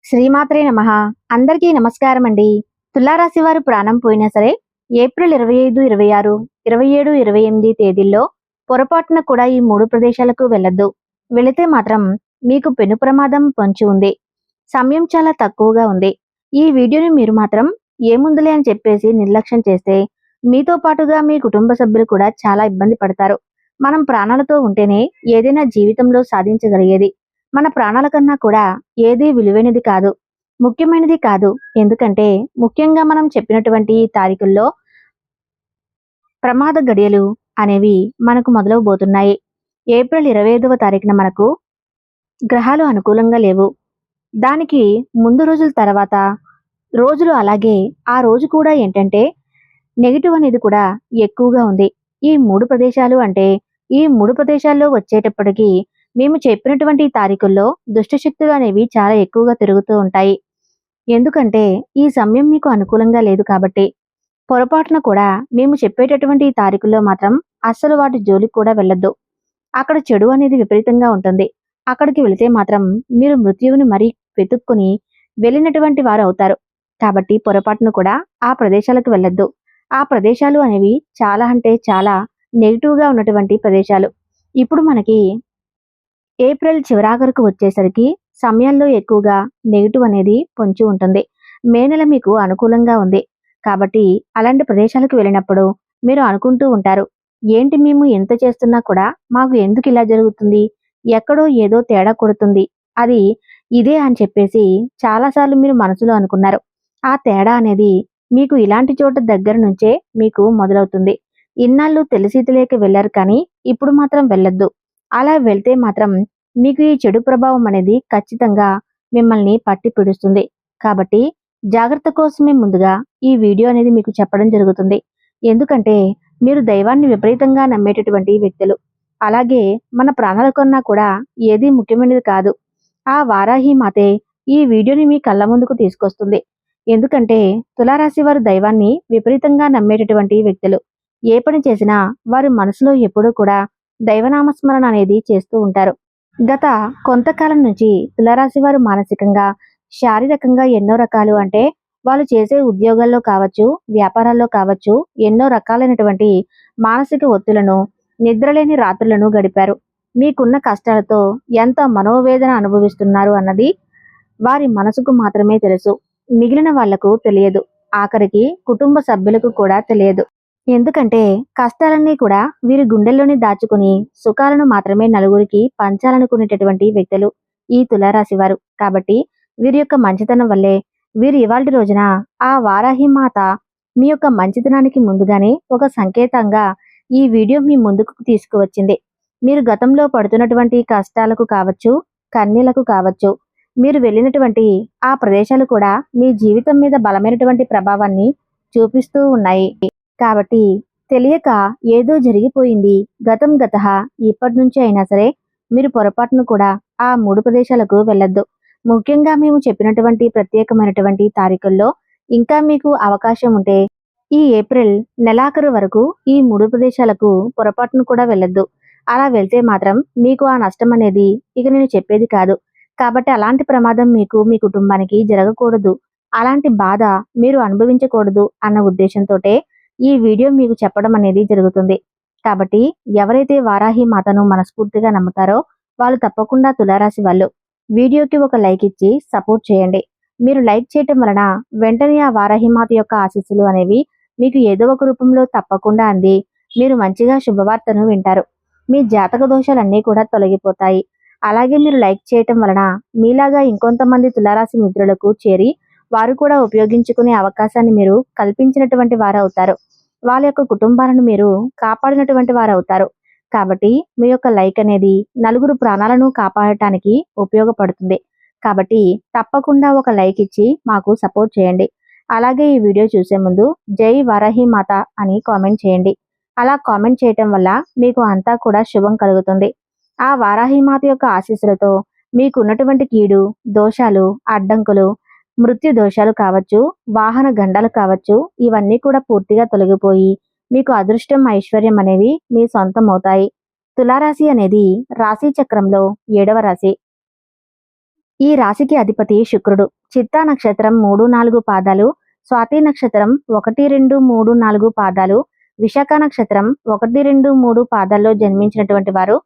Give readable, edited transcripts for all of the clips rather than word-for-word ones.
శ్రీమాత్రే నమః. అందరికీ నమస్కారం అండి. తులారాశి వారు ప్రాణం పోయినా సరే ఏప్రిల్ 25, 26, 27, 28 తేదీల్లో పొరపాటున కూడా ఈ 3 ప్రదేశాలకు వెళ్ళొద్దు. వెళితే మాత్రం మీకు పెను ప్రమాదం పొంచి ఉంది. సమయం చాలా తక్కువగా ఉంది. ఈ వీడియోని మీరు మాత్రం ఏముందిలే అని చెప్పేసి నిర్లక్ష్యం చేస్తే మీతో పాటుగా మీ కుటుంబ సభ్యులు కూడా చాలా ఇబ్బంది పడతారు. మనం ప్రాణాలతో ఉంటేనే ఏదైనా జీవితంలో సాధించగలిగేది. మన ప్రాణాల కన్నా కూడా ఏదీ విలువైనది కాదు, ముఖ్యమైనది కాదు. ఎందుకంటే ముఖ్యంగా మనం చెప్పినటువంటి ఈ తారీఖుల్లో ప్రమాద గడియలు అనేవి మనకు మొదలవబోతున్నాయి. ఏప్రిల్ 25వ తారీఖున మనకు గ్రహాలు అనుకూలంగా లేవు. దానికి ముందు రోజుల తర్వాత రోజులు అలాగే ఆ రోజు కూడా ఏంటంటే నెగిటివ్ అనేది కూడా ఎక్కువగా ఉంది. ఈ 3 ప్రదేశాలు అంటే ఈ 3 ప్రదేశాల్లో వచ్చేటప్పటికి మేము చెప్పినటువంటి తారీఖుల్లో దుష్టశక్తులు అనేవి చాలా ఎక్కువగా తిరుగుతూ ఉంటాయి. ఎందుకంటే ఈ సమయం మీకు అనుకూలంగా లేదు కాబట్టి. పొరపాటున కూడా మేము చెప్పేటటువంటి ఈ తారీఖుల్లో మాత్రం అస్సలు వాటి జోలికి కూడా వెళ్ళొద్దు. అక్కడ చెడు అనేది విపరీతంగా ఉంటుంది. అక్కడికి వెళితే మాత్రం మీరు మృత్యువుని మరీ వెతుక్కుని వెళ్ళినటువంటి వారు అవుతారు. కాబట్టి పొరపాటును కూడా ఆ ప్రదేశాలకు వెళ్ళొద్దు. ఆ ప్రదేశాలు అనేవి చాలా అంటే చాలా నెగిటివ్గా ఉన్నటువంటి ప్రదేశాలు. ఇప్పుడు మనకి ఏప్రిల్ చివరాఖరుకు వచ్చేసరికి సమయాల్లో ఎక్కువగా నెగిటివ్ అనేది పొంచి ఉంటుంది. మే నెల మీకు అనుకూలంగా ఉంది. కాబట్టి అలాంటి ప్రదేశాలకు వెళ్ళినప్పుడు మీరు అనుకుంటూ ఉంటారు, ఏంటి మేము ఎంత చేస్తున్నా కూడా మాకు ఎందుకు ఇలా జరుగుతుంది, ఎక్కడో ఏదో తేడా కొడుతుంది, అది ఇదే అని చెప్పేసి చాలాసార్లు మీరు మనసులో అనుకున్నారు. ఆ తేడా అనేది మీకు ఇలాంటి చోట దగ్గర నుంచే మీకు మొదలవుతుంది. ఇన్నాళ్ళు తెలిసి తెలియక వెళ్ళారు, కానీ ఇప్పుడు మాత్రం వెళ్ళొద్దు. అలా వెళ్తే మాత్రం మీకు ఈ చెడు ప్రభావం అనేది ఖచ్చితంగా మిమ్మల్ని పట్టి పిడుస్తుంది. కాబట్టి జాగ్రత్త కోసమే ముందుగా ఈ వీడియో అనేది మీకు చెప్పడం జరుగుతుంది. ఎందుకంటే మీరు దైవాన్ని విపరీతంగా నమ్మేటటువంటి వ్యక్తులు. అలాగే మన ప్రాణాల కన్నా కూడా ఏది ముఖ్యమైనది కాదు. ఆ వారాహి మాతే ఈ వీడియోని మీ కళ్ళ ముందుకు తీసుకొస్తుంది. ఎందుకంటే తులారాశి వారు దైవాన్ని విపరీతంగా నమ్మేటటువంటి వ్యక్తులు. ఏ పని చేసినా వారి మనసులో ఎప్పుడూ కూడా దైవనామస్మరణ అనేది చేస్తూ ఉంటారు. గత కొంతకాలం నుంచి తులారాశి వారు మానసికంగా, శారీరకంగా ఎన్నో రకాలు అంటే వాళ్ళు చేసే ఉద్యోగాల్లో కావచ్చు, వ్యాపారాల్లో కావచ్చు, ఎన్నో రకాలైనటువంటి మానసిక ఒత్తులను, నిద్రలేని రాత్రులను గడిపారు. మీకున్న కష్టాలతో ఎంత మనోవేదన అనుభవిస్తున్నారు అన్నది వారి మనసుకు మాత్రమే తెలుసు. మిగిలిన వాళ్లకు తెలియదు. ఆఖరికి కుటుంబ సభ్యులకు కూడా తెలియదు. ఎందుకంటే కష్టాలన్నీ కూడా వీరి గుండెల్లోనే దాచుకుని సుఖాలను మాత్రమే నలుగురికి పంచాలనుకునేటటువంటి వ్యక్తులు ఈ తులారాశి వారు. కాబట్టి వీరి యొక్క మంచితనం వల్లే వీరు ఇవాల్టి రోజున ఆ వారాహి మాత మీ యొక్క మంచితనానికి ముందుగానే ఒక సంకేతంగా ఈ వీడియో మీ ముందుకు తీసుకువచ్చింది. మీరు గతంలో పడుతున్నటువంటి కష్టాలకు కావచ్చు, కన్నీళ్లకు కావచ్చు, మీరు వెళ్ళినటువంటి ఆ ప్రదేశాలు కూడా మీ జీవితం మీద బలమైనటువంటి ప్రభావాన్ని చూపిస్తూ ఉన్నాయి. కాబట్టి తెలియక ఏదో జరిగిపోయింది, గతం గతః, ఇప్పటి నుంచి అయినా సరే మీరు పొరపాటును కూడా ఆ 3 ప్రదేశాలకు వెళ్ళొద్దు. ముఖ్యంగా మేము చెప్పినటువంటి ప్రత్యేకమైనటువంటి తారీఖుల్లో ఇంకా మీకు అవకాశం ఉంటే ఈ ఏప్రిల్ నెలాఖరు వరకు ఈ 3 ప్రదేశాలకు పొరపాటును కూడా వెళ్ళొద్దు. అలా వెళ్తే మాత్రం మీకు ఆ నష్టం అనేది ఇక నేను చెప్పేది కాదు. కాబట్టి అలాంటి ప్రమాదం మీకు, మీ కుటుంబానికి జరగకూడదు, అలాంటి బాధ మీరు అనుభవించకూడదు అన్న ఉద్దేశంతోటే ఈ వీడియో మీకు చెప్పడం అనేది జరుగుతుంది. కాబట్టి ఎవరైతే వారాహి మాతను మనస్ఫూర్తిగా నమ్ముతారో వాళ్ళు తప్పకుండా తులారాశి వాళ్ళు వీడియోకి ఒక లైక్ ఇచ్చి సపోర్ట్ చేయండి. మీరు లైక్ చేయటం వలన వెంటనే ఆ వారాహి మాత యొక్క ఆశీస్సులు అనేవి మీకు ఏదో ఒక రూపంలో తప్పకుండా అంది మీరు మంచిగా శుభవార్తను వింటారు. మీ జాతక దోషాలన్నీ కూడా తొలగిపోతాయి. అలాగే మీరు లైక్ చేయటం వలన మీలాగా ఇంకొంతమంది తులారాశి మిత్రులకు చేరి వారు కూడా ఉపయోగించుకునే అవకాశాన్ని మీరు కల్పించినటువంటి వారు అవుతారు. వాళ్ళ యొక్క కుటుంబాలను మీరు కాపాడినటువంటి వారు అవుతారు. కాబట్టి మీ యొక్క లైక్ అనేది నలుగురు ప్రాణాలను కాపాడటానికి ఉపయోగపడుతుంది. కాబట్టి తప్పకుండా ఒక లైక్ ఇచ్చి మాకు సపోర్ట్ చేయండి. అలాగే ఈ వీడియో చూసే ముందు జై వారాహి మాత అని కామెంట్ చేయండి. అలా కామెంట్ చేయటం వల్ల మీకు అంతా కూడా శుభం కలుగుతుంది. ఆ వారాహి మాత యొక్క ఆశీస్సులతో మీకున్నటువంటి కీడు, దోషాలు, అడ్డంకులు, మృత్యు దోషాలు కావచ్చు, వాహన గండాలు కావచ్చు, ఇవన్నీ కూడా పూర్తిగా తొలగిపోయి మీకు అదృష్టం, ఐశ్వర్యం అనేవి మీ సొంతం అవుతాయి. తులారాశి అనేది రాశి చక్రంలో 7వ రాశి. ఈ రాశికి అధిపతి శుక్రుడు. చిత్తా నక్షత్రం 3, 4 పాదాలు, స్వాతి నక్షత్రం 1, 2, 3, 4 పాదాలు, విశాఖ నక్షత్రం 1, 2, 3 పాదాల్లో జన్మించినటువంటి వారు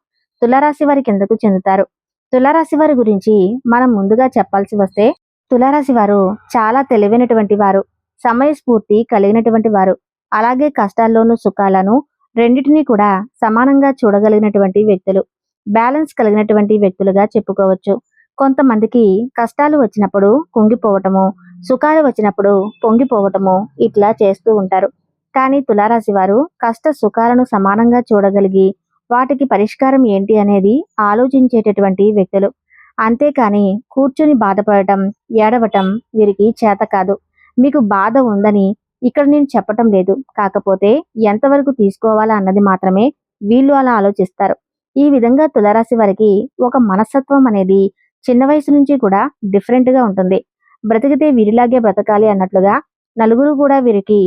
తులారాశి వారి కిందకు చెందుతారు. తులారాశి వారి గురించి మనం ముందుగా చెప్పాల్సి వస్తే, తులారాశి వారు చాలా తెలివైనటువంటి వారు, సమయస్ఫూర్తి కలిగినటువంటి వారు, అలాగే కష్టాల్లోనూ సుఖాలను రెండిటినీ కూడా సమానంగా చూడగలిగినటువంటి వ్యక్తులు, బ్యాలెన్స్ కలిగినటువంటి వ్యక్తులుగా చెప్పుకోవచ్చు. కొంతమందికి కష్టాలు వచ్చినప్పుడు కుంగిపోవటము, సుఖాలు వచ్చినప్పుడు పొంగిపోవటము ఇట్లా చేస్తూ ఉంటారు. కానీ తులారాశి వారు కష్ట సుఖాలను సమానంగా చూడగలిగి వాటికి పరిష్కారం ఏంటి అనేది ఆలోచించేటటువంటి వ్యక్తులు. అంతేకాని కూర్చుని బాధపడటం, ఏడవటం వీరికి చేత కాదు. మీకు బాధ ఉందని ఇక్కడ నేను చెప్పటం లేదు. కాకపోతే ఎంతవరకు తీసుకోవాలా అన్నది మాత్రమే వీళ్ళు అలా ఆలోచిస్తారు. ఈ విధంగా తులారాశి వారికి ఒక మనస్తత్వం అనేది చిన్న వయసు నుంచి కూడా డిఫరెంట్గా ఉంటుంది. బ్రతికితే వీరిలాగే బ్రతకాలి అన్నట్లుగా నలుగురు కూడా వీరికి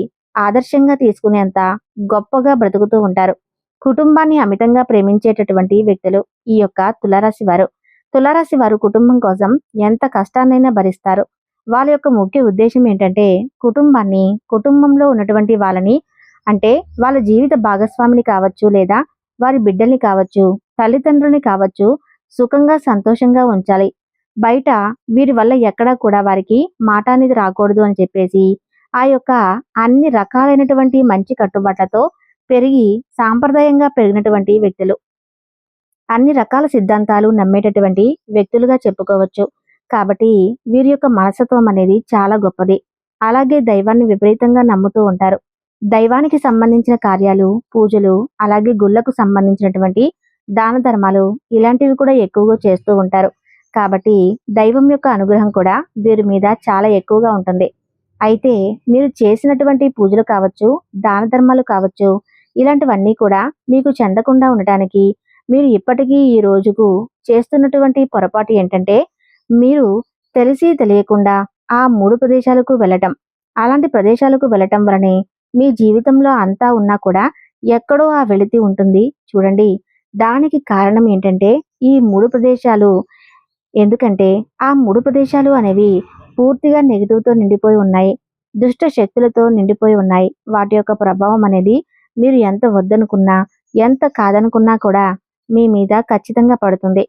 ఆదర్శంగా తీసుకునేంత గొప్పగా బ్రతుకుతూ ఉంటారు. కుటుంబాన్ని అమితంగా ప్రేమించేటటువంటి వ్యక్తులు ఈ యొక్క తులారాశి వారు. తులారాశి వారు కుటుంబం కోసం ఎంత కష్టాన్నైనా భరిస్తారు. వాళ్ళ యొక్క ముఖ్య ఉద్దేశం ఏంటంటే కుటుంబాన్ని, కుటుంబంలో ఉన్నటువంటి వాళ్ళని, అంటే వాళ్ళ జీవిత భాగస్వామిని కావచ్చు, లేదా వారి బిడ్డల్ని కావచ్చు, తల్లిదండ్రుల్ని కావచ్చు, సుఖంగా సంతోషంగా ఉంచాలి. బయట వీరి వల్ల ఎక్కడా కూడా వారికి మాట అనేది రాకూడదు అని చెప్పేసి ఆ యొక్క అన్ని రకాలైనటువంటి మంచి కట్టుబాట్లతో పెరిగి సాంప్రదాయంగా పెరిగినటువంటి వ్యక్తులు, అన్ని రకాల సిద్ధాంతాలు నమ్మేటటువంటి వ్యక్తులుగా చెప్పుకోవచ్చు. కాబట్టి వీరి యొక్క మనస్తత్వం అనేది చాలా గొప్పది. అలాగే దైవాన్ని విపరీతంగా నమ్ముతూ ఉంటారు. దైవానికి సంబంధించిన కార్యాలు, పూజలు, అలాగే గుళ్ళకు సంబంధించినటువంటి దాన ధర్మాలు ఇలాంటివి కూడా ఎక్కువగా చేస్తూ ఉంటారు. కాబట్టి దైవం యొక్క అనుగ్రహం కూడా వీరి మీద చాలా ఎక్కువగా ఉంటుంది. అయితే మీరు చేసినటువంటి పూజలు కావచ్చు, దాన ధర్మాలు కావచ్చు, ఇలాంటివన్నీ కూడా మీకు చెందకుండా ఉండటానికి మీరు ఇప్పటికీ ఈ రోజుకు చేస్తున్నటువంటి పొరపాటు ఏంటంటే, మీరు తెలిసి తెలియకుండా ఆ 3 ప్రదేశాలకు వెళ్ళటం. అలాంటి ప్రదేశాలకు వెళ్ళటం వలనే మీ జీవితంలో అంతా ఉన్నా కూడా ఎక్కడో ఆ వెలితి ఉంటుంది చూడండి. దానికి కారణం ఏంటంటే ఈ 3 ప్రదేశాలు. ఎందుకంటే ఆ 3 ప్రదేశాలు అనేవి పూర్తిగా నెగిటివ్‌తో నిండిపోయి ఉన్నాయి. దుష్ట శక్తులతో నిండిపోయి ఉన్నాయి. వాటి యొక్క ప్రభావం అనేది మీరు ఎంత వద్దనుకున్నా, ఎంత కాదనుకున్నా కూడా మీ మీద ఖచ్చితంగా పడుతుంది.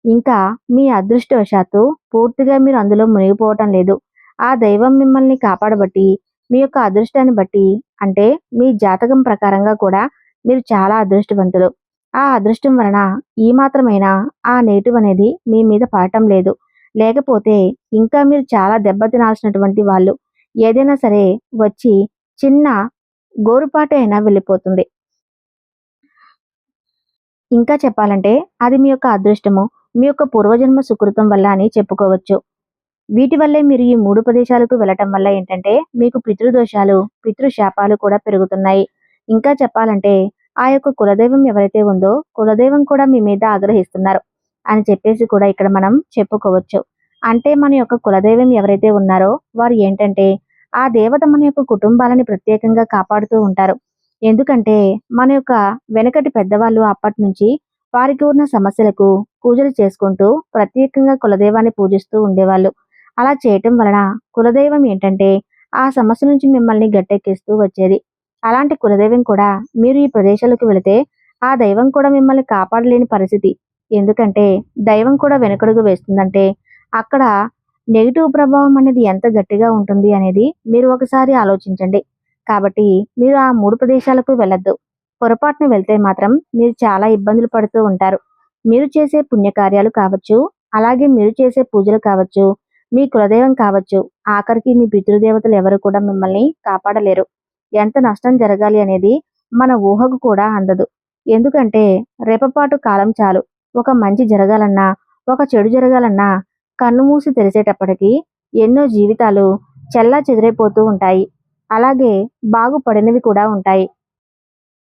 ఇంకా మీ అదృష్టవశాత్తు పూర్తిగా మీరు అందులో మునిగిపోవటం లేదు. ఆ దైవం మిమ్మల్ని కాపాడబట్టి, మీ యొక్క అదృష్టాన్ని బట్టి, అంటే మీ జాతకం ప్రకారంగా కూడా మీరు చాలా అదృష్టవంతులు. ఆ అదృష్టం వలన ఈ మాత్రమైనా ఆ నెగెటివ్ అనేది మీ మీద పడటం లేదు. లేకపోతే ఇంకా మీరు చాలా దెబ్బతినాల్సినటువంటి వాళ్ళు. ఏదైనా సరే వచ్చి చిన్న గోరుపాటు అయినా వెళ్ళిపోతుంది. ఇంకా చెప్పాలంటే అది మీ యొక్క అదృష్టము, మీ యొక్క పూర్వజన్మ సుకృతం వల్ల అని చెప్పుకోవచ్చు. వీటి వల్లే మీరు ఈ 3 ప్రదేశాలకు వెళ్ళటం వల్ల ఏంటంటే మీకు పితృదోషాలు, పితృశాపాలు కూడా పెరుగుతున్నాయి. ఇంకా చెప్పాలంటే ఆ యొక్క కులదైవం ఎవరైతే ఉందో కులదైవం కూడా మీ మీద ఆగ్రహిస్తున్నారు అని చెప్పేసి కూడా ఇక్కడ మనం చెప్పుకోవచ్చు. అంటే మన యొక్క కులదైవం ఎవరైతే ఉన్నారో వారు ఏంటంటే ఆ దేవత మన యొక్క కుటుంబాలని ప్రత్యేకంగా కాపాడుతూ ఉంటారు. ఎందుకంటే మన యొక్క వెనకటి పెద్దవాళ్ళు అప్పటి నుంచి వారికి ఉన్న సమస్యలకు పూజలు చేసుకుంటూ ప్రత్యేకంగా కులదైవాన్ని పూజిస్తూ ఉండేవాళ్ళు. అలా చేయటం వలన కులదైవం ఏంటంటే ఆ సమస్య నుంచి మిమ్మల్ని గట్టెక్కిస్తూ వచ్చేది. అలాంటి కులదైవం కూడా మీరు ఈ ప్రదేశాలకు వెళితే ఆ దైవం కూడా మిమ్మల్ని కాపాడలేని పరిస్థితి. ఎందుకంటే దైవం కూడా వెనకడుగు వేస్తుందంటే అక్కడ నెగిటివ్ ప్రభావం అనేది ఎంత గట్టిగా ఉంటుంది అనేది మీరు ఒకసారి ఆలోచించండి. కాబట్టి మీరు ఆ 3 ప్రదేశాలకు వెళ్ళొద్దు. పొరపాటున వెళ్తే మాత్రం మీరు చాలా ఇబ్బందులు పడుతూ ఉంటారు. మీరు చేసే పుణ్యకార్యాలు కావచ్చు, అలాగే మీరు చేసే పూజలు కావచ్చు, మీ కులదైవం కావచ్చు, ఆఖరికి మీ పితృదేవతలు ఎవరు కూడా మిమ్మల్ని కాపాడలేరు. ఎంత నష్టం జరగాలి అనేది మన ఊహకు కూడా అందదు. ఎందుకంటే రెపపాటు కాలం చాలు. ఒక మంచి జరగాలన్నా, ఒక చెడు జరగాలన్నా కన్ను మూసి తెరిచేటప్పటికి ఎన్నో జీవితాలు చెల్లా చెదిరైపోతూ ఉంటాయి. అలాగే బాగుపడినవి కూడా ఉంటాయి.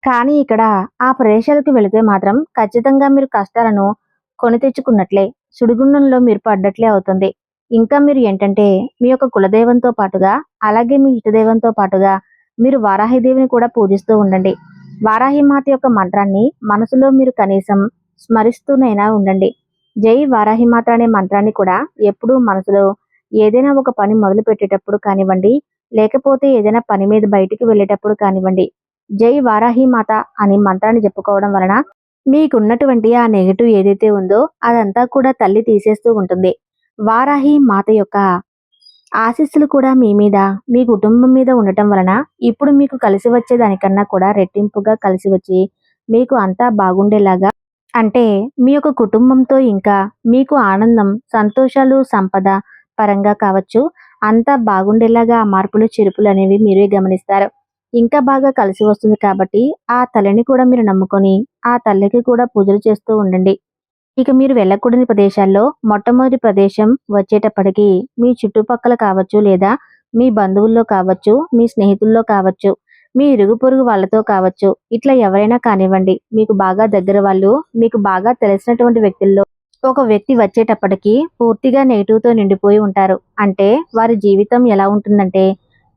కానీ ఇక్కడ ఆ ప్రదేశాలకు వెళితే మాత్రం ఖచ్చితంగా మీరు కష్టాలను కొని తెచ్చుకున్నట్లే, సుడిగుండంలో మీరు పడ్డట్లే అవుతుంది. ఇంకా మీరు ఏంటంటే మీ యొక్క కులదైవంతో పాటుగా, అలాగే మీ ఇష్టదైవంతో పాటుగా మీరు వారాహిదేవిని కూడా పూజిస్తూ ఉండండి. వారాహి మాత యొక్క మంత్రాన్ని మనసులో మీరు కనీసం స్మరిస్తూనైనా ఉండండి. జై వారాహిమాత అనే మంత్రాన్ని కూడా ఎప్పుడూ మనసులో ఏదైనా ఒక పని మొదలు పెట్టేటప్పుడు కానివ్వండి, లేకపోతే ఏదైనా పని మీద బయటికి వెళ్ళేటప్పుడు కానివ్వండి, జై వారాహిమాత అని మంత్రాన్ని చెప్పుకోవడం వలన మీకున్నటువంటి ఆ నెగటివ్ ఏదైతే ఉందో అదంతా కూడా తల్లి తీసేస్తూ ఉంటుంది. వారాహి మాత యొక్క ఆశీస్సులు కూడా మీ మీద, మీ కుటుంబం మీద ఉండటం వలన ఇప్పుడు మీకు కలిసి వచ్చే దానికన్నా కూడా రెట్టింపుగా కలిసి వచ్చి మీకు అంతా బాగుండేలాగా, అంటే మీ యొక్క కుటుంబంతో ఇంకా మీకు ఆనందం, సంతోషాలు, సంపద పరంగా కావచ్చు, అంతా బాగుండేలాగా ఆ మార్పులు, చేర్పులు అనేవి మీరే గమనిస్తారు. ఇంకా బాగా కలిసి వస్తుంది కాబట్టి ఆ తల్లిని కూడా మీరు నమ్ముకొని, ఆ తల్లికి కూడా పూజలు చేస్తూ ఉండండి. ఇక మీరు వెళ్ళకూడని ప్రదేశాల్లో మొట్టమొదటి ప్రదేశం వచ్చేటప్పటికి మీ చుట్టుపక్కల కావచ్చు, లేదా మీ బంధువుల్లో కావచ్చు, మీ స్నేహితుల్లో కావచ్చు, మీ ఇరుగు పొరుగు వాళ్ళతో కావచ్చు, ఇట్లా ఎవరైనా కానివ్వండి, మీకు బాగా దగ్గర వాళ్ళు, మీకు బాగా తెలిసినటువంటి వ్యక్తుల్లో ఒక వ్యక్తి వచ్చేటప్పటికి పూర్తిగా నెగిటివ్‌తో నిండిపోయి ఉంటారు. అంటే వారి జీవితం ఎలా ఉంటుందంటే,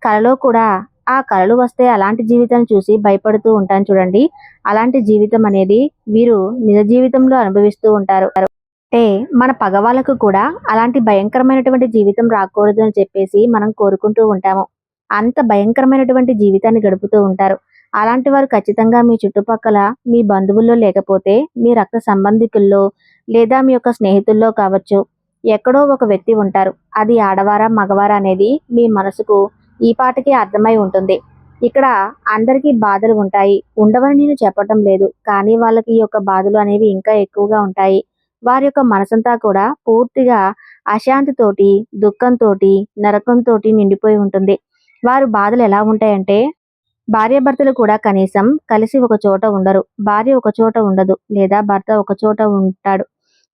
కలలో కూడా ఆ కలలు వస్తే అలాంటి జీవితాన్ని చూసి భయపడుతూ ఉంటాను చూడండి. అలాంటి జీవితం అనేది వీరు నిజ జీవితంలో అనుభవిస్తూ ఉంటారు. అంటే మన పగవాళ్ళకు కూడా అలాంటి భయంకరమైనటువంటి జీవితం రాకూడదు అని చెప్పేసి మనం కోరుకుంటూ ఉంటాము. అంత భయంకరమైనటువంటి జీవితాన్ని గడుపుతూ ఉంటారు. అలాంటి వారు ఖచ్చితంగా మీ చుట్టుపక్కల మీ బంధువుల్లో లేకపోతే మీ రక్త సంబంధికుల్లో లేదా మీ యొక్క స్నేహితుల్లో కావచ్చు, ఎక్కడో ఒక వ్యక్తి ఉంటారు. అది ఆడవారా మగవారా అనేది మీ మనసుకు ఈ పాటికి అర్థమై ఉంటుంది. ఇక్కడ అందరికీ బాధలు ఉంటాయి. ఉండవని నేను చెప్పటం లేదు. కానీ వాళ్ళకి ఈ యొక్క బాధలు అనేవి ఇంకా ఎక్కువగా ఉంటాయి. వారి యొక్క మనసంతా కూడా పూర్తిగా అశాంతితోటి, దుఃఖంతోటి, నరకంతోటి నిండిపోయి ఉంటుంది. వారి బాధలు ఎలా ఉంటాయంటే, భార్యాభర్తలు కూడా కనీసం కలిసి ఒక చోట ఉండరు. భార్య ఒక చోట ఉండదు. లేదా భర్త ఒక చోట ఉంటాడు.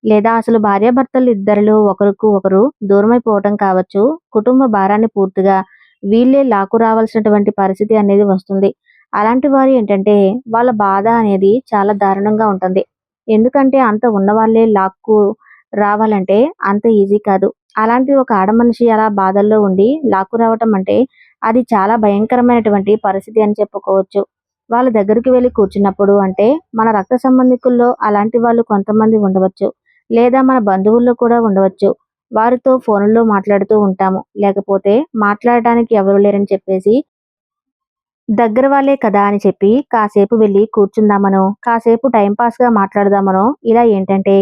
లేదా అసలు భార్యాభర్తలు ఇద్దరిలో ఒకరికి ఒకరు దూరమైపోవటం కావచ్చు. కుటుంబ భారాన్ని పూర్తిగా వీళ్ళే లాక్కు రావాల్సినటువంటి పరిస్థితి అనేది వస్తుంది. అలాంటి వారు ఏంటంటే వాళ్ళ బాధ అనేది చాలా దారుణంగా ఉంటుంది. ఎందుకంటే అంత ఉన్నవాళ్ళే లాక్కు రావాలంటే అంత ఈజీ కాదు. అలాంటి ఒక ఆడమనిషి అలా బాధల్లో ఉండి లాక్కు రావటం అంటే అది చాలా భయంకరమైనటువంటి పరిస్థితి అని చెప్పుకోవచ్చు. వాళ్ళ దగ్గరికి వెళ్లి కూర్చున్నప్పుడు అంటే మన రక్త సంబంధికుల్లో అలాంటి వాళ్ళు కొంతమంది ఉండవచ్చు. లేదా మన బంధువుల్లో కూడా ఉండవచ్చు. వారితో ఫోనుల్లో మాట్లాడుతూ ఉంటాము. లేకపోతే మాట్లాడడానికి ఎవరు లేరని చెప్పేసి దగ్గర వాళ్ళే కదా అని చెప్పి కాసేపు వెళ్లి కూర్చుందామనో, కాసేపు టైం పాస్‌గా మాట్లాడదామనో, ఇలా ఏంటంటే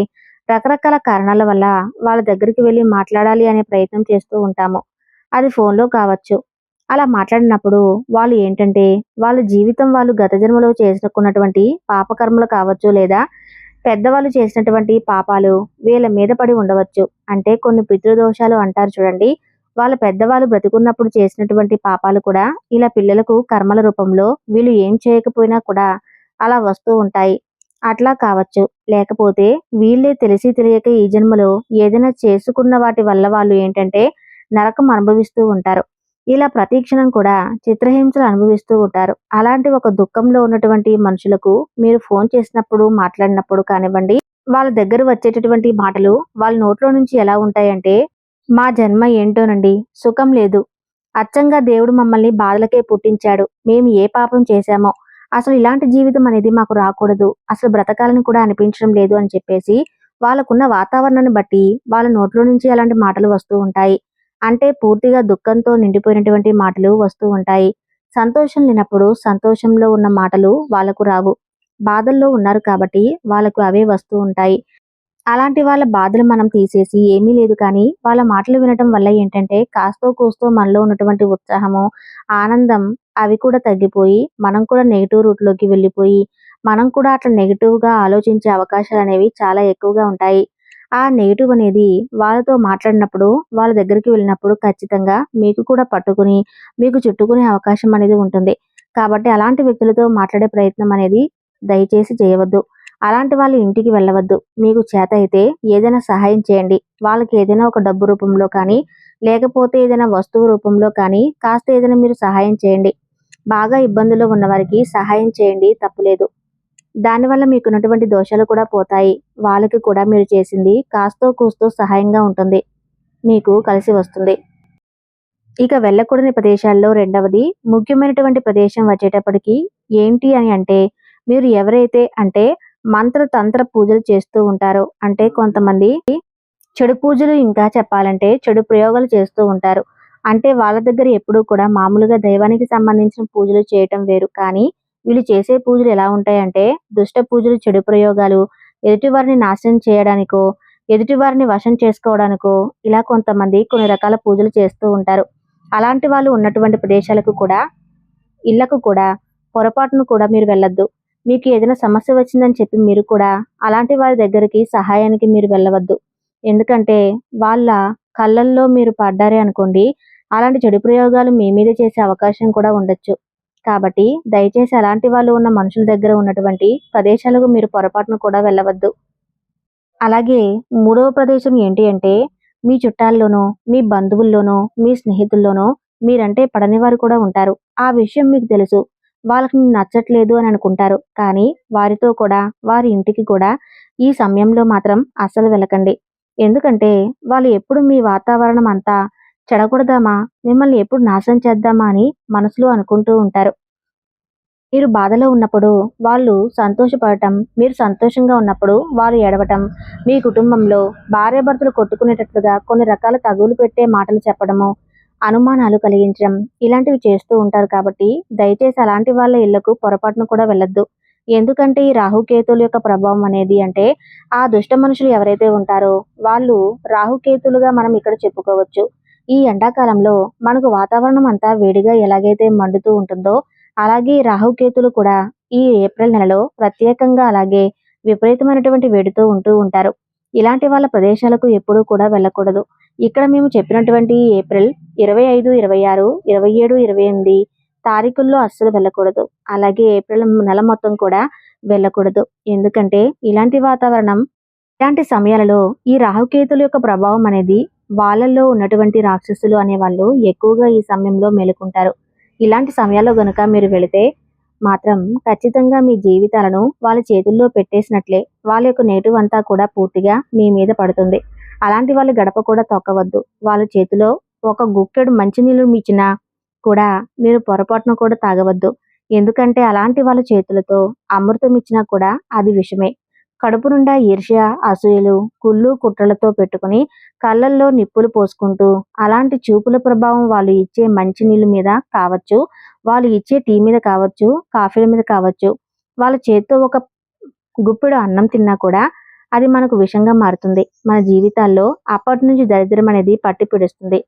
రకరకాల కారణాల వల్ల వాళ్ళ దగ్గరికి వెళ్లి మాట్లాడాలి అనే ప్రయత్నం చేస్తూ ఉంటాము. అది ఫోన్‌లో కావచ్చు. అలా మాట్లాడినప్పుడు వాళ్ళు ఏంటంటే వాళ్ళ జీవితం వాళ్ళు గత జన్మలో చేసుకున్నటువంటి పాపకర్మలు కావచ్చు, లేదా పెద్దవాళ్ళు చేసినటువంటి పాపాలు వీళ్ళ మీద పడి ఉండవచ్చు. అంటే కొన్ని పితృదోషాలు అంటారు చూడండి. వాళ్ళ పెద్దవాళ్ళు బ్రతికున్నప్పుడు చేసినటువంటి పాపాలు కూడా ఇలా పిల్లలకు కర్మల రూపంలో వీళ్ళు ఏం చేయకపోయినా కూడా అలా వస్తూ ఉంటాయి. అట్లా కావచ్చు. లేకపోతే వీళ్ళే తెలిసి తెలియక ఈ జన్మలో ఏదైనా చేసుకున్న వాటి వల్ల వాళ్ళు ఏంటంటే నరకం అనుభవిస్తూ ఉంటారు. ఇలా ప్రతి క్షణం కూడా చిత్రహింసలు అనుభవిస్తూ ఉంటారు. అలాంటి ఒక దుఃఖంలో ఉన్నటువంటి మనుషులకు మీరు ఫోన్ చేసినప్పుడు, మాట్లాడినప్పుడు కానివ్వండి, వాళ్ళ దగ్గర వచ్చేటటువంటి మాటలు వాళ్ళ నోట్లో నుంచి ఎలా ఉంటాయంటే, "మా జన్మ ఏంటోనండి, సుఖం లేదు. అచ్చంగా దేవుడు మమ్మల్ని బాధలకే పుట్టించాడు. మేము ఏ పాపం చేశామో, అసలు ఇలాంటి జీవితం అనేది మాకు రాకూడదు. అసలు బ్రతకాలని కూడా అనిపించడం లేదు" అని చెప్పేసి వాళ్ళకున్న వాతావరణాన్ని బట్టి వాళ్ళ నోట్లో నుంచి అలాంటి మాటలు వస్తూ ఉంటాయి. అంటే పూర్తిగా దుఃఖంతో నిండిపోయినటువంటి మాటలు వస్తూ ఉంటాయి. సంతోషం లేనప్పుడు సంతోషంలో ఉన్న మాటలు వాళ్ళకు రావు. బాధల్లో ఉన్నారు కాబట్టి వాళ్ళకు అవే వస్తూ ఉంటాయి. అలాంటి వాళ్ళ బాధలు మనం తీసేసి ఏమీ లేదు కానీ, వాళ్ళ మాటలు వినటం వల్ల ఏంటంటే కాస్తో కూస్తో మనలో ఉన్నటువంటి ఉత్సాహము, ఆనందం అవి కూడా తగ్గిపోయి, మనం కూడా నెగెటివ్ రూట్‌లోకి వెళ్ళిపోయి, మనం కూడా అట్లా నెగెటివ్‌గా ఆలోచించే అవకాశాలనేవి చాలా ఎక్కువగా ఉంటాయి. ఆ నెగెటివ్ అనేది వాళ్ళతో మాట్లాడినప్పుడు, వాళ్ళ దగ్గరికి వెళ్ళినప్పుడు ఖచ్చితంగా మీకు కూడా పట్టుకుని, మీకు చుట్టుకునే అవకాశం అనేది ఉంటుంది. కాబట్టి అలాంటి వ్యక్తులతో మాట్లాడే ప్రయత్నం అనేది దయచేసి చేయవద్దు. అలాంటి వాళ్ళ ఇంటికి వెళ్ళవద్దు. మీకు చేతైతే ఏదైనా సహాయం చేయండి. వాళ్ళకి ఏదైనా ఒక డబ్బు రూపంలో కానీ, లేకపోతే ఏదైనా వస్తువు రూపంలో కానీ, కాస్త ఏదైనా మీరు సహాయం చేయండి. బాగా ఇబ్బందుల్లో ఉన్నవారికి సహాయం చేయండి, తప్పులేదు. దానివల్ల మీకున్నటువంటి దోషాలు కూడా పోతాయి. వాళ్ళకి కూడా మీరు చేసింది కాస్తో కూస్తో సహాయంగా ఉంటుంది. మీకు కలిసి వస్తుంది. ఇక వెళ్ళకూడని ప్రదేశాల్లో రెండవది ముఖ్యమైనటువంటి ప్రదేశం వచ్చేటప్పటికి ఏంటి అని అంటే, మీరు ఎవరైతే అంటే మంత్ర తంత్ర పూజలు చేస్తూ ఉంటారు. అంటే కొంతమంది చెడు పూజలు, ఇంకా చెప్పాలంటే చెడు ప్రయోగాలు చేస్తూ ఉంటారు. అంటే వాళ్ళ దగ్గర ఎప్పుడూ కూడా మామూలుగా దైవానికి సంబంధించిన పూజలు చేయటం వేరు. కానీ వీళ్ళు చేసే పూజలు ఎలా ఉంటాయంటే దుష్ట పూజలు, చెడు ప్రయోగాలు, ఎదుటివారిని నాశనం చేయడానికో, ఎదుటివారిని వశం చేసుకోవడానికో ఇలా కొంతమంది కొన్ని రకాల పూజలు చేస్తూ ఉంటారు. అలాంటి వాళ్ళు ఉన్నటువంటి ప్రదేశాలకు కూడా, ఇళ్లకు కూడా పొరపాటును కూడా మీరు వెళ్ళొద్దు. మీకు ఏదైనా సమస్య వచ్చిందని చెప్పి మీరు కూడా అలాంటి వారి దగ్గరికి సహాయానికి మీరు వెళ్ళవద్దు. ఎందుకంటే వాళ్ళ కళ్ళల్లో మీరు పడ్డారే అనుకోండి, అలాంటి చెడు ప్రయోగాలు మీ మీద చేసే అవకాశం కూడా ఉండొచ్చు. కాబట్టి దయచేసి అలాంటి వాళ్ళు ఉన్న మనుషుల దగ్గర ఉన్నటువంటి ప్రదేశాలకు మీరు పొరపాటును కూడా వెళ్ళవద్దు. అలాగే మూడవ ప్రదేశం ఏంటి అంటే మీ చుట్టాల్లోనో, మీ బంధువుల్లోనో, మీ స్నేహితుల్లోనో మీరంటే పడని వారు కూడా ఉంటారు. ఆ విషయం మీకు తెలుసు. వాళ్ళకి నచ్చట్లేదు అని అనుకుంటారు. కానీ వారితో కూడా, వారి ఇంటికి కూడా ఈ సమయంలో మాత్రం అస్సలు వెళ్ళకండి. ఎందుకంటే వాళ్ళు ఎప్పుడు మీ వాతావరణం అంతా చెడగొడదామా, మిమ్మల్ని ఎప్పుడు నాశనం చేద్దామా అని మనసులో అనుకుంటూ ఉంటారు. మీరు బాధలో ఉన్నప్పుడు వాళ్ళు సంతోషపడటం, మీరు సంతోషంగా ఉన్నప్పుడు వాళ్ళు ఏడవటం, మీ కుటుంబంలో భార్యాభర్తలు కొట్టుకునేటట్లుగా కొన్ని రకాల తగులు పెట్టే మాటలు చెప్పడము, అనుమానాలు కలిగించడం ఇలాంటివి చేస్తూ ఉంటారు. కాబట్టి దయచేసి అలాంటి వాళ్ళ ఇళ్లకు పొరపాటును కూడా వెళ్ళొద్దు. ఎందుకంటే ఈ రాహుకేతువుల యొక్క ప్రభావం అనేది అంటే ఆ దుష్ట మనుషులు ఎవరైతే ఉంటారో వాళ్ళు రాహుకేతులుగా మనం ఇక్కడ చెప్పుకోవచ్చు. ఈ ఎండాకాలంలో మనకు వాతావరణం అంతా వేడిగా ఎలాగైతే మండుతూ ఉంటుందో అలాగే రాహుకేతులు కూడా ఈ ఏప్రిల్ నెలలో ప్రత్యేకంగా అలాగే విపరీతమైనటువంటి వేడితో ఉంటూ ఉంటారు. ఇలాంటి వాళ్ళ ప్రదేశాలకు ఎప్పుడూ కూడా వెళ్ళకూడదు. ఇక్కడ మేము చెప్పినటువంటి ఏప్రిల్ 25, 26, 27, 28 తారీఖుల్లో అస్సలు వెళ్ళకూడదు. అలాగే ఏప్రిల్ నెల మొత్తం కూడా వెళ్ళకూడదు. ఎందుకంటే ఇలాంటి వాతావరణం, ఇలాంటి సమయాలలో ఈ రాహుకేతుల యొక్క ప్రభావం అనేది వాళ్ళల్లో ఉన్నటువంటి రాక్షసులు అనేవాళ్ళు ఎక్కువగా ఈ సమయంలో మేలుకుంటారు. ఇలాంటి సమయాల్లో గనుక మీరు వెళితే మాత్రం ఖచ్చితంగా మీ జీవితాలను వాళ్ళ చేతుల్లో పెట్టేసినట్లే. వాళ్ళ యొక్క నెగెటివ్ అంతా కూడా పూర్తిగా మీ మీద పడుతుంది. అలాంటి వాళ్ళు గడప కూడా తొక్కవద్దు. వాళ్ళ చేతిలో ఒక గుక్కెడు మంచినీళ్ళు ఇచ్చినా కూడా మీరు పొరపాటున కూడా తాగవద్దు. ఎందుకంటే అలాంటి వాళ్ళ చేతులతో అమృతం ఇచ్చినా కూడా అది విషమే. కడుపు నిండా ఈర్ష్య, అసూయలు, కుళ్ళు కుట్రలతో పెట్టుకుని కళ్ళల్లో నిప్పులు పోసుకుంటూ అలాంటి చూపుల ప్రభావం వాళ్ళు ఇచ్చే మంచినీళ్ళ మీద కావచ్చు, వాళ్ళు ఇచ్చే టీ మీద కావచ్చు, కాఫీల మీద కావచ్చు, వాళ్ళ చేత్తో ఒక గుప్పెడు అన్నం తిన్నా కూడా అది మనకు విషంగా మారుతుంది. మన జీవితాల్లో అప్పటి నుంచి దరిద్రం అనేది పట్టి పిడుస్తుంది.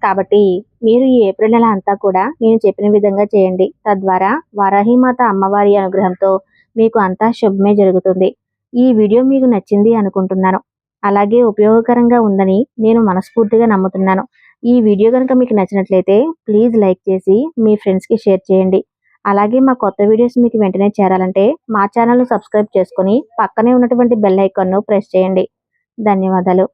కాబట్టి మీరు ఈ ఏప్రిల్ నెల అంతా కూడా నేను చెప్పిన విధంగా చేయండి. తద్వారా వారాహిమాత అమ్మవారి అనుగ్రహంతో మీకు అంతా శుభమే జరుగుతుంది. ఈ వీడియో మీకు నచ్చింది అనుకుంటున్నాను. అలాగే ఉపయోగకరంగా ఉందని నేను మనస్ఫూర్తిగా నమ్ముతున్నాను. ఈ వీడియో కనుక మీకు నచ్చినట్లయితే ప్లీజ్ లైక్ చేసి మీ ఫ్రెండ్స్కి షేర్ చేయండి. అలాగే మా కొత్త వీడియోస్ మీకు వెంటనే చేరాలంటే మా ఛానల్ను సబ్స్క్రైబ్ చేసుకొని పక్కనే ఉన్నటువంటి బెల్ ఐకాన్ను ప్రెస్ చేయండి. ధన్యవాదాలు.